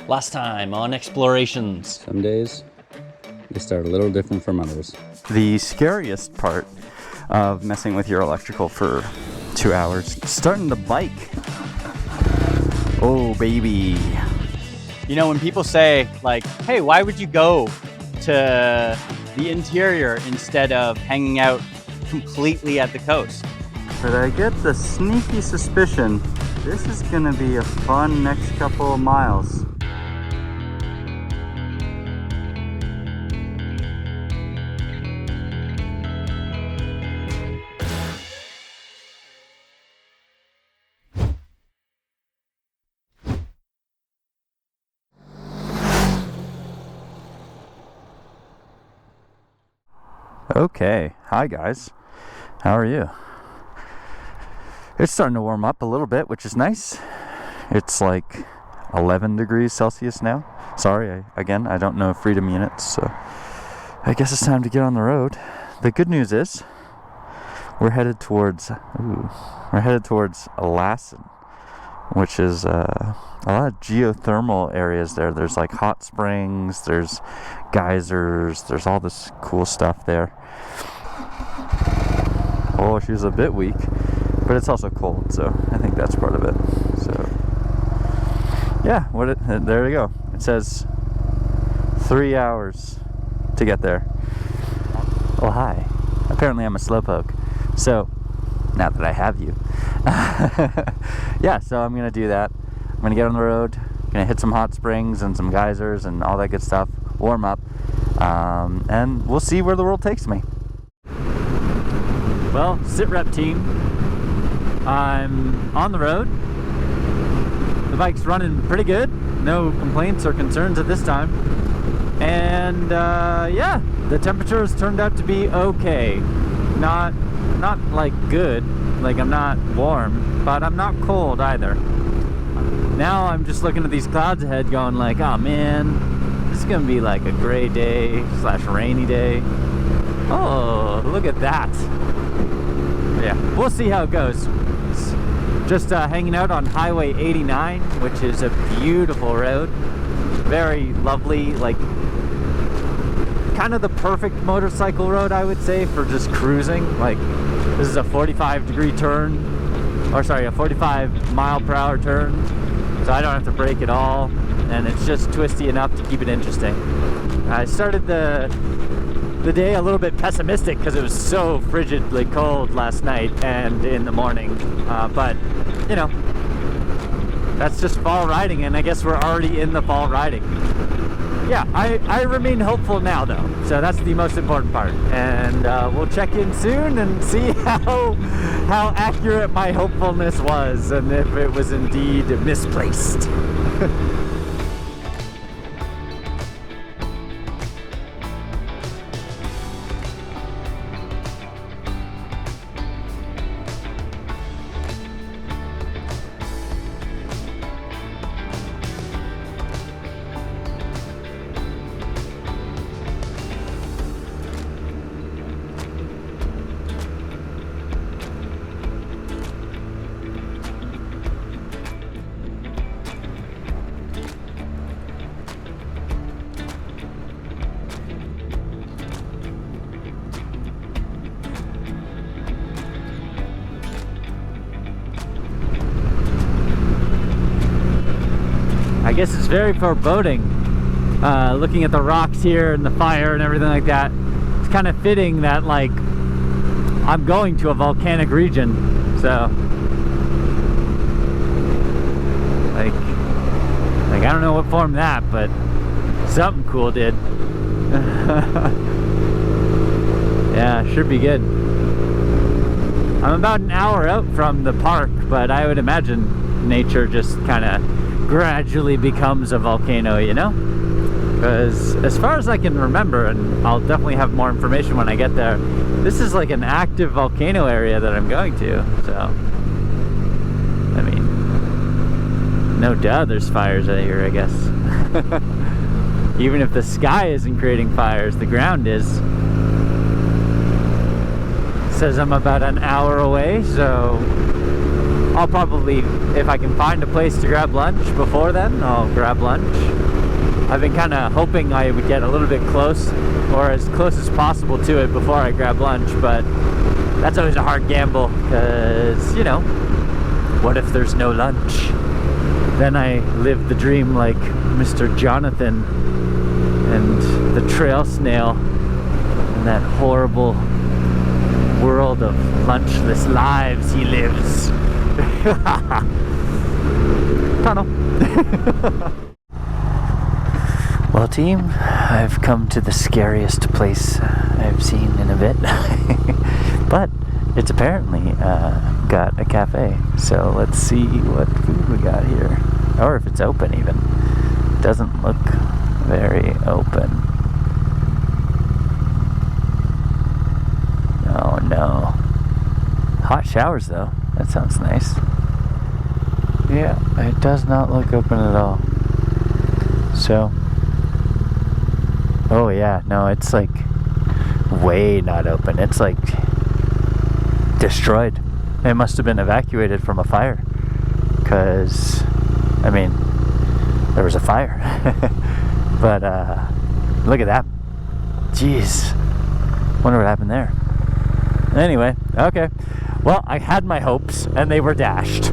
Last time on explorations. Some days they start a little different from others. The scariest part of messing with your electrical for 2 hours, starting the bike. Oh baby. You know, when people say like, hey, why would you go to the interior instead of hanging out completely at the coast? But I get the sneaky suspicion this is gonna be a fun next couple of miles. Okay, hi guys, how are you? It's starting to warm up a little bit, which is nice. It's like 11 degrees Celsius now. Sorry, I don't know freedom units, so I guess it's time to get on the road. The good news is we're headed towards Lassen, which is a lot of geothermal areas there. There's like hot springs, there's geysers, there's all this cool stuff there. Oh, she's a bit weak, but it's also cold, so I think that's part of it. So yeah, there we go. It says 3 hours to get there. Oh hi, apparently I'm a slowpoke, so now that I have you. Yeah, so I'm gonna do that. I'm gonna get on the road, gonna hit some hot springs and some geysers and all that good stuff, warm up, and we'll see where the world takes me. Well, sit rep team, I'm on the road. The bike's running pretty good, no complaints or concerns at this time, and yeah, the temperature has turned out to be okay. Not like good, like I'm not warm, but I'm not cold either. Now I'm just looking at these clouds ahead going like, oh man, this is gonna be like a gray day / rainy day. Oh, look at that. Yeah, we'll see how it goes. Just hanging out on Highway 89, which is a beautiful road. Very lovely, like kind of the perfect motorcycle road, I would say, for just cruising. Like, this is a 45-degree turn, or sorry, a 45 mile per hour turn, so I don't have to brake at all, and it's just twisty enough to keep it interesting. I started the day a little bit pessimistic because it was so frigidly cold last night and in the morning, but you know, that's just fall riding, and I guess we're already in the fall riding. Yeah, I remain hopeful now though, so that's the most important part, and we'll check in soon and see how accurate my hopefulness was and if it was indeed misplaced. I guess it's very foreboding, looking at the rocks here and the fire and everything like that. It's kind of fitting that, like, I'm going to a volcanic region, so like I don't know what formed that, but something cool did. Yeah, should be good. I'm about an hour out from the park, but I would imagine nature just kind of gradually becomes a volcano, you know? Because as far as I can remember, and I'll definitely have more information when I get there, this is like an active volcano area that I'm going to, so I mean, no doubt there's fires out here, I guess. Even if the sky isn't creating fires, the ground is. It says I'm about an hour away, so I'll probably, if I can find a place to grab lunch before then, I'll grab lunch. I've been kind of hoping I would get a little bit close, or as close as possible to it before I grab lunch, but that's always a hard gamble, because, you know, what if there's no lunch? Then I live the dream like Mr. Jonathan and the trail snail in that horrible world of lunchless lives he lives. Tunnel. Well, team, I've come to the scariest place I've seen in a bit. But it's apparently got a cafe. So let's see what food we got here. Or if it's open even. Doesn't look very open. Oh no. Hot showers though. That sounds nice. Yeah, it does not look open at all. So, oh yeah, no, it's like way not open. It's like destroyed. It must have been evacuated from a fire, because I mean, there was a fire. But look at that. Jeez, wonder what happened there. Anyway, okay, well, I had my hopes and they were dashed.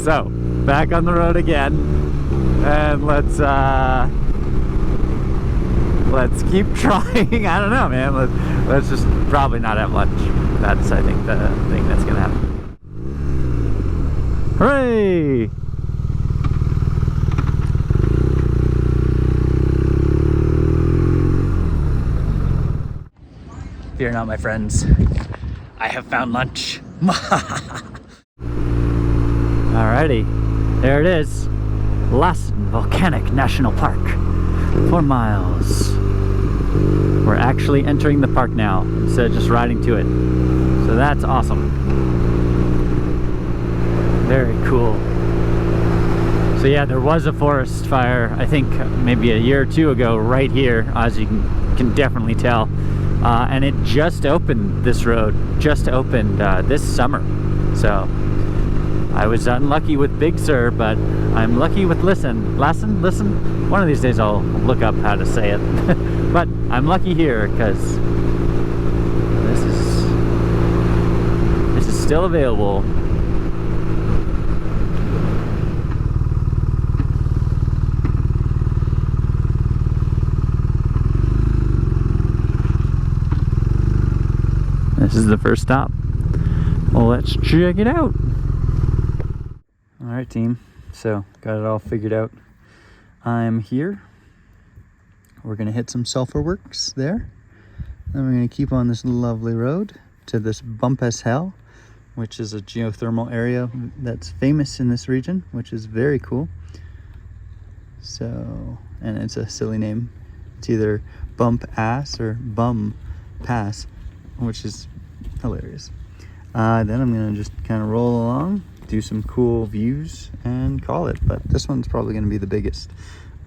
So back on the road again, and let's keep trying. I don't know, man. Let's just probably not have lunch. That's, I think, the thing that's gonna happen. Hooray! Fear not, my friends. I have found lunch. Alrighty, there it is. Lassen Volcanic National Park. 4 miles. We're actually entering the park now instead of just riding to it. So that's awesome. Very cool. So yeah, there was a forest fire, I think maybe a year or two ago, right here, as you can definitely tell. And it just opened, this road, just opened this summer. So I was unlucky with Big Sur, but I'm lucky with Lassen. Lassen? One of these days I'll look up how to say it. But I'm lucky here because this is still available. This is the first stop. Well, let's check it out. All right, team. So got it all figured out. I'm here. We're gonna hit some sulfur works there. Then we're gonna keep on this lovely road to this bump as hell, which is a geothermal area that's famous in this region, which is very cool. So, and it's a silly name. It's either bump ass or bum pass, which is hilarious. Then I'm gonna just kind of roll along, do some cool views, and call it. But this one's probably gonna be the biggest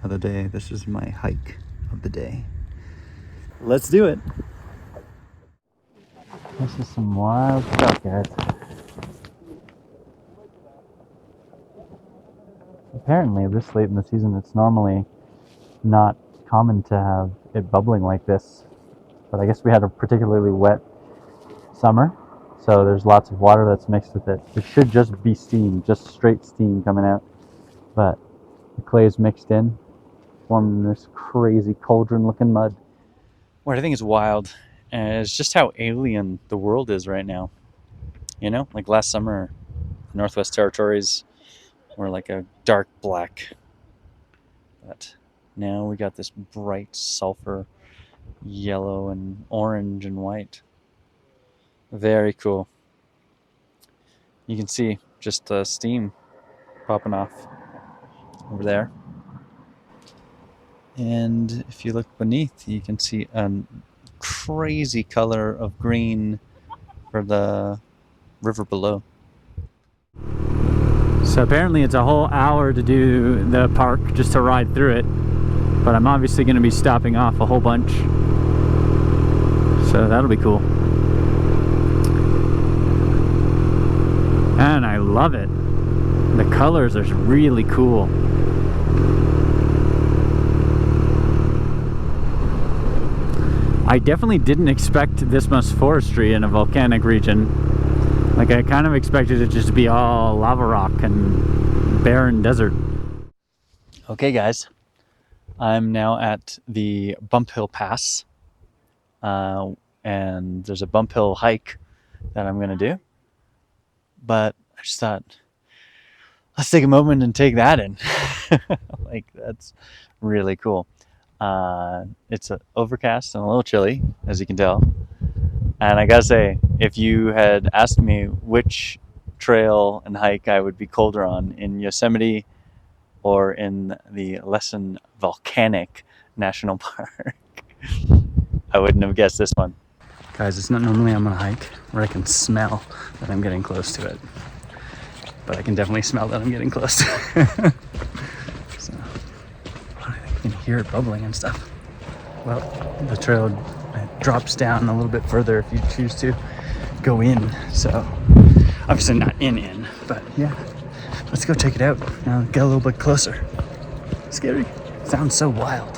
of the day. This is my hike of the day. Let's do it. This is some wild stuff, guys. Apparently, this late in the season, it's normally not common to have it bubbling like this. But I guess we had a particularly wet summer, so there's lots of water that's mixed with it. It should just be steam, just straight steam coming out. But the clay is mixed in, forming this crazy cauldron-looking mud. What I think is wild is just how alien the world is right now. You know, like last summer, the Northwest Territories were like a dark black. But now we got this bright sulfur yellow and orange and white. Very cool. You can see just the steam popping off over there. And if you look beneath, you can see a crazy color of green for the river below. So apparently it's a whole hour to do the park, just to ride through it. But I'm obviously going to be stopping off a whole bunch. So that'll be cool. love it. The colors are really cool. I definitely didn't expect this much forestry in a volcanic region. Like, I kind of expected it just to be all lava rock and barren desert. Okay guys, I'm now at the Bump Hill Pass, and there's a bump hill hike that I'm gonna do, but I just thought, let's take a moment and take that in. Like, that's really cool. It's overcast and a little chilly, as you can tell, and I gotta say, if you had asked me which trail and hike I would be colder on, in Yosemite or in the Lassen Volcanic National Park, I wouldn't have guessed this one. Guys, it's not normally I'm on a hike where I can smell that I'm getting close to it, but I can definitely smell that I'm getting close to it. So, I think you can hear it bubbling and stuff. Well, the trail drops down a little bit further if you choose to go in, so obviously not in, but yeah. Let's go check it out. Now get a little bit closer. Scary. Sounds so wild.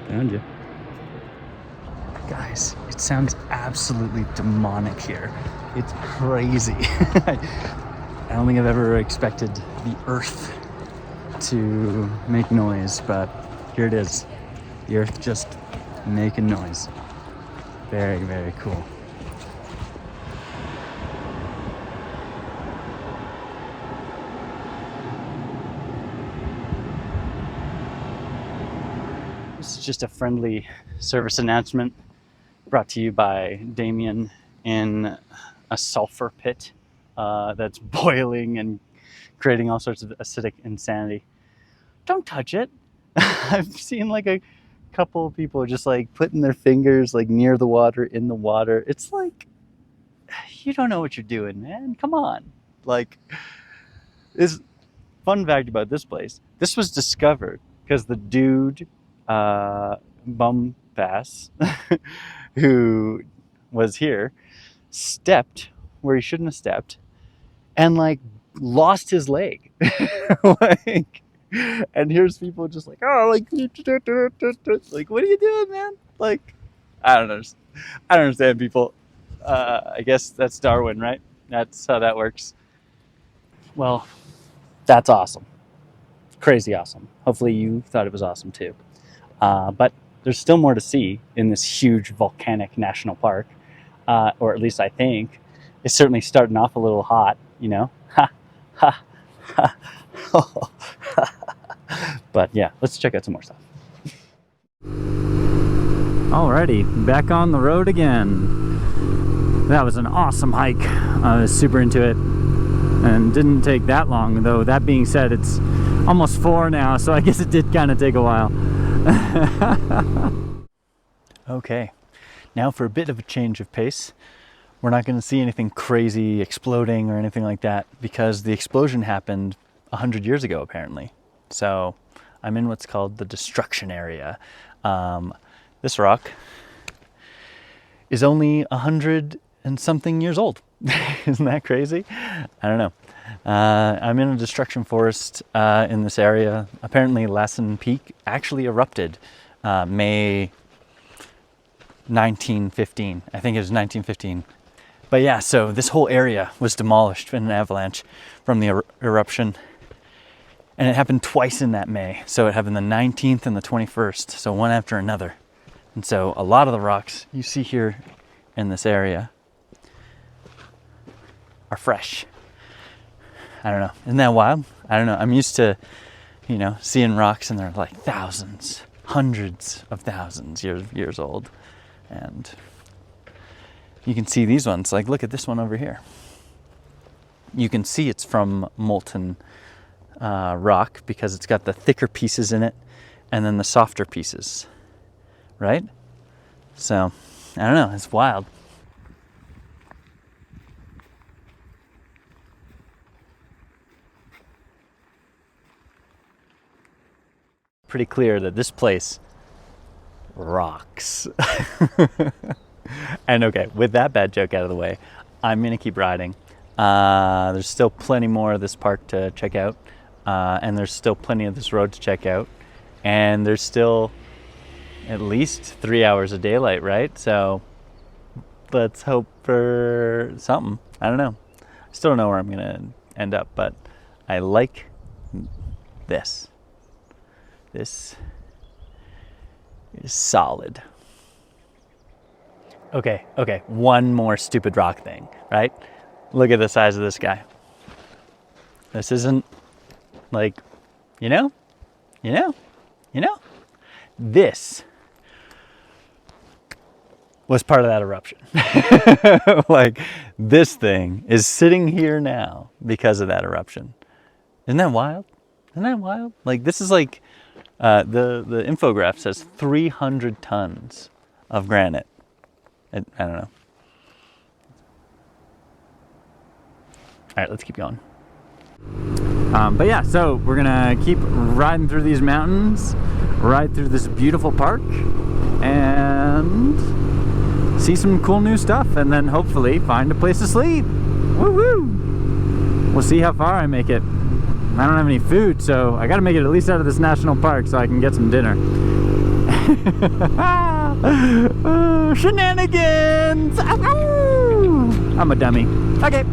Found you. Guys, it sounds absolutely demonic here. It's crazy. I don't think I've ever expected the earth to make noise, but here it is. The earth just making noise. Very, very cool. This is just a friendly service announcement brought to you by Damian in a sulfur pit that's boiling and creating all sorts of acidic insanity. Don't touch it. I've seen like a couple of people just like putting their fingers like near the water, in the water. It's like, you don't know what you're doing, man. Come on. Like, this fun fact about this place, this was discovered because the dude, Bum Bass, who was here, stepped where he shouldn't have stepped and like lost his leg. Like, and here's people just like, oh, like, like, what are you doing, man? Like, I don't understand people. I guess that's Darwin, right? That's how that works. Well, that's awesome. Crazy awesome. Hopefully you thought it was awesome too. But there's still more to see in this huge volcanic national park, or at least I think. It's certainly starting off a little hot, you know? Ha, ha, ha. But yeah, let's check out some more stuff. Alrighty, back on the road again. That was an awesome hike. I was super into it and didn't take that long, though. That being said, it's almost 4 now, so I guess it did kind of take a while. Okay, now for a bit of a change of pace. We're not going to see anything crazy exploding or anything like that because the explosion happened 100 years ago, apparently. So I'm in what's called the destruction area. This rock is only 100 and something years old. Isn't that crazy? I don't know. I'm in a destruction forest in this area. Apparently Lassen Peak actually erupted May 1915. I think it was 1915. But yeah, so this whole area was demolished in an avalanche from the eruption. And it happened twice in that May. So it happened the 19th and the 21st, so one after another. And so a lot of the rocks you see here in this area are fresh. I don't know, isn't that wild? I don't know, I'm used to, you know, seeing rocks and they're like thousands, hundreds of thousands years old. And you can see these ones, like look at this one over here. You can see it's from molten rock because it's got the thicker pieces in it and then the softer pieces, right? So, I don't know, it's wild. pretty clear that this place rocks. And okay, with that bad joke out of the way, I'm gonna keep riding. There's still plenty more of this park to check out, and there's still plenty of this road to check out, and there's still at least 3 hours of daylight, right? So let's hope for something. I don't know. I still don't know where I'm gonna end up, but I like this. This is solid. Okay, one more stupid rock thing, right? Look at the size of this guy. This isn't like, you know? This was part of that eruption. Like, this thing is sitting here now because of that eruption. Isn't that wild? Like, this is like, the infograph says 300 tons of granite. I don't know. All right, let's keep going. But yeah, so we're gonna keep riding through these mountains, ride through this beautiful park, and see some cool new stuff, and then hopefully find a place to sleep. Woo-hoo! We'll see how far I make it. I don't have any food, so I gotta make it at least out of this national park so I can get some dinner. Shenanigans! I'm a dummy. Okay.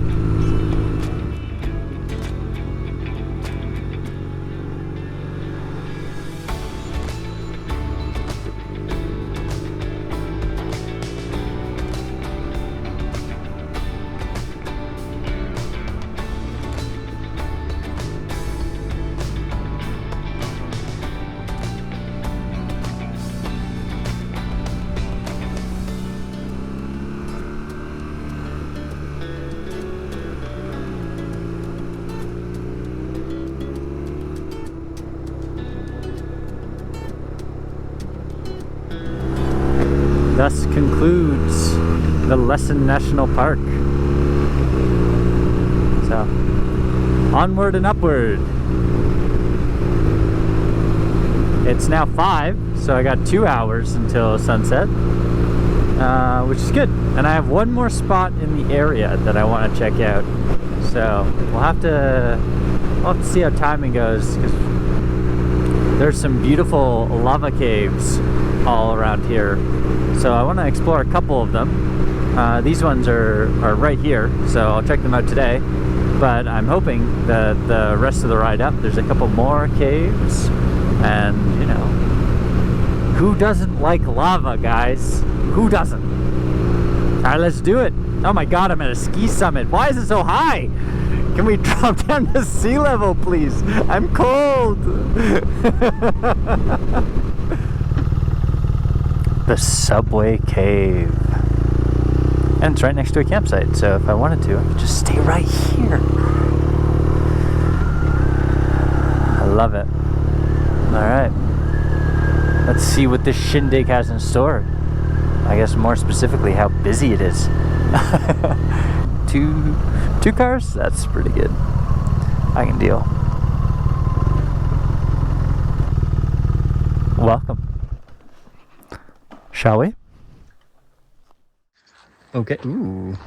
Thus concludes the Lassen National Park. So, onward and upward. It's now 5, so I got 2 hours until sunset, which is good. And I have one more spot in the area that I want to check out. So we'll have to see how timing goes, because there's some beautiful lava caves all around here. So I want to explore a couple of them. These ones are right here, so I'll check them out today. But I'm hoping that the rest of the ride up, there's a couple more caves. And, you know, who doesn't like lava, guys? Who doesn't? All right, let's do it. Oh my God, I'm at a ski summit. Why is it so high? Can we drop down to sea level, please? I'm cold. The Subway Cave. And it's right next to a campsite, so if I wanted to, I could just stay right here. I love it. Alright. Let's see what this shindig has in store. I guess more specifically, how busy it is. Two cars? That's pretty good. I can deal. Welcome. Shall we? Okay. Ooh.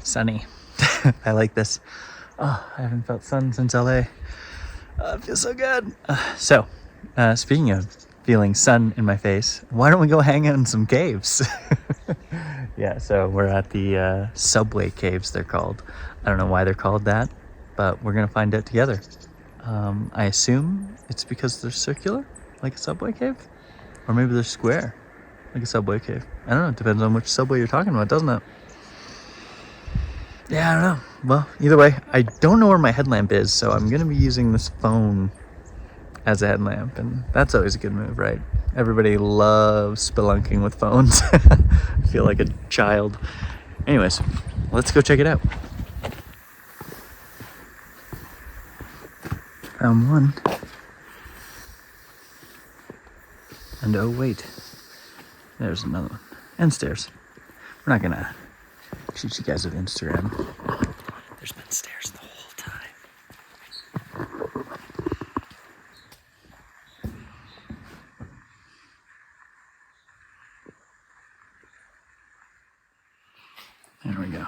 Sunny. I like this. Oh, I haven't felt sun since LA. It feels so good. Speaking of feeling sun in my face, why don't we go hang out in some caves? Yeah, so we're at the Subway Caves, they're called. I don't know why they're called that, but we're gonna find out together. I assume it's because they're circular, like a subway cave? Or maybe they're square, like a subway cave. I don't know, it depends on which subway you're talking about, doesn't it? Yeah, I don't know. Well, either way, I don't know where my headlamp is, so I'm gonna be using this phone as a headlamp, and that's always a good move, right? Everybody loves spelunking with phones. I feel like a child. Anyways, let's go check it out. Found one. And oh wait, there's another one. And stairs. We're not gonna shoot you guys with Instagram. There's been stairs the whole time. There we go.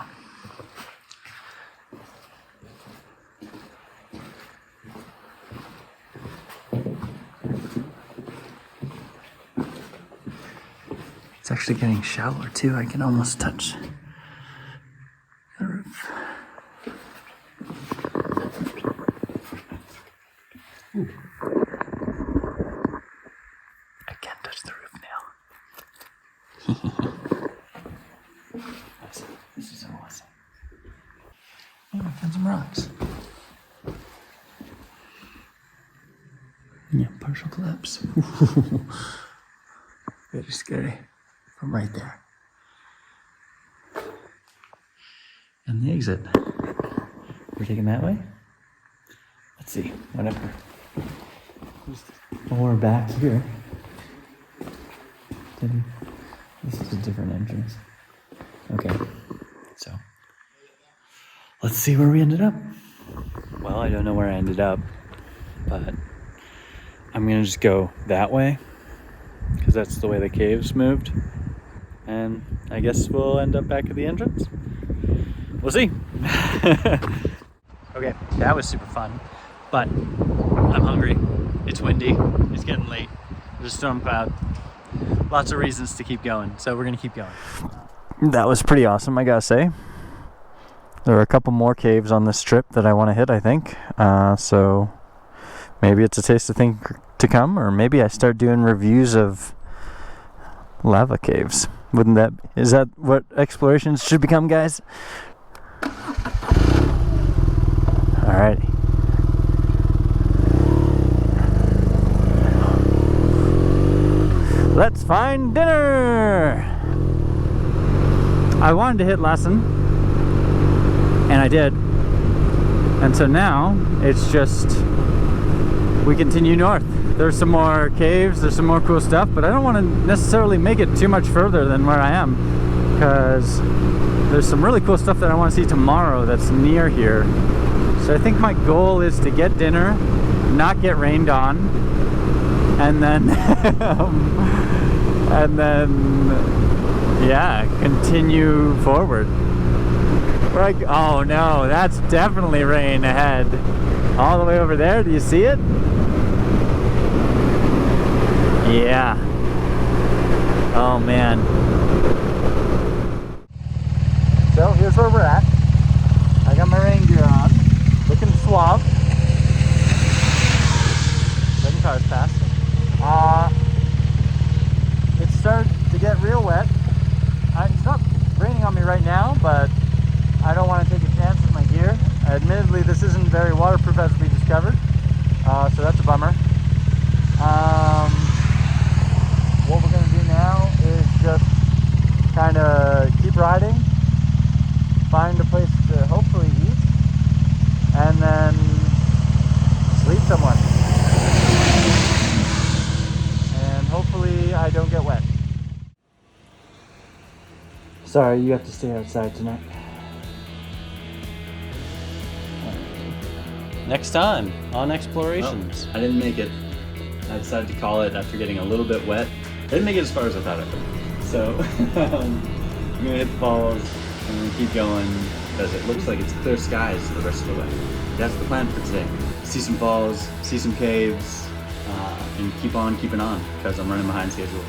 It's actually getting shallower too. I can almost touch the roof. Ooh. I can't touch the roof now. This is so awesome. Oh, I found some rocks. Yeah, partial collapse. Very scary. From right there. And the exit. We're taking that way? Let's see, whatever. Oh, we're back here. This is a different entrance. Okay, so let's see where we ended up. Well, I don't know where I ended up, but I'm gonna just go that way because that's the way the caves moved. And I guess we'll end up back at the entrance. We'll see. Okay, that was super fun, but I'm hungry. It's windy. It's getting late. There's a storm cloud. Lots of reasons to keep going, so we're gonna keep going. That was pretty awesome, I gotta say. There are a couple more caves on this trip that I want to hit, I think. So maybe it's a taste of things to come, or maybe I start doing reviews of lava caves. Is that what explorations should become, guys? Alrighty. Let's find dinner! I wanted to hit Lassen, and I did. And so now, it's just, we continue north. There's some more caves, there's some more cool stuff, but I don't want to necessarily make it too much further than where I am, because there's some really cool stuff that I want to see tomorrow that's near here. So I think my goal is to get dinner, not get rained on, and then yeah, continue forward. Oh no, that's definitely rain ahead. All the way over there, do you see it? Yeah. Oh man. So here's where we're at. I got my rain gear on, looking suave. Second car's past. It started to get real wet. It's not raining on me right now, but I don't want to take a chance with my gear. Admittedly, this isn't very waterproof as we discovered, so that's a bummer. What we're going to do now is just kind of keep riding, find a place to hopefully eat, and then sleep somewhere. And hopefully I don't get wet. Sorry, you have to stay outside tonight. Next time on Explorations. I didn't make it. I decided to call it after getting a little bit wet. I didn't make it as far as I thought I would. So I'm gonna hit the falls and then keep going because it looks like it's clear skies the rest of the way. That's the plan for today. See some falls, see some caves, and keep on keeping on because I'm running behind schedule.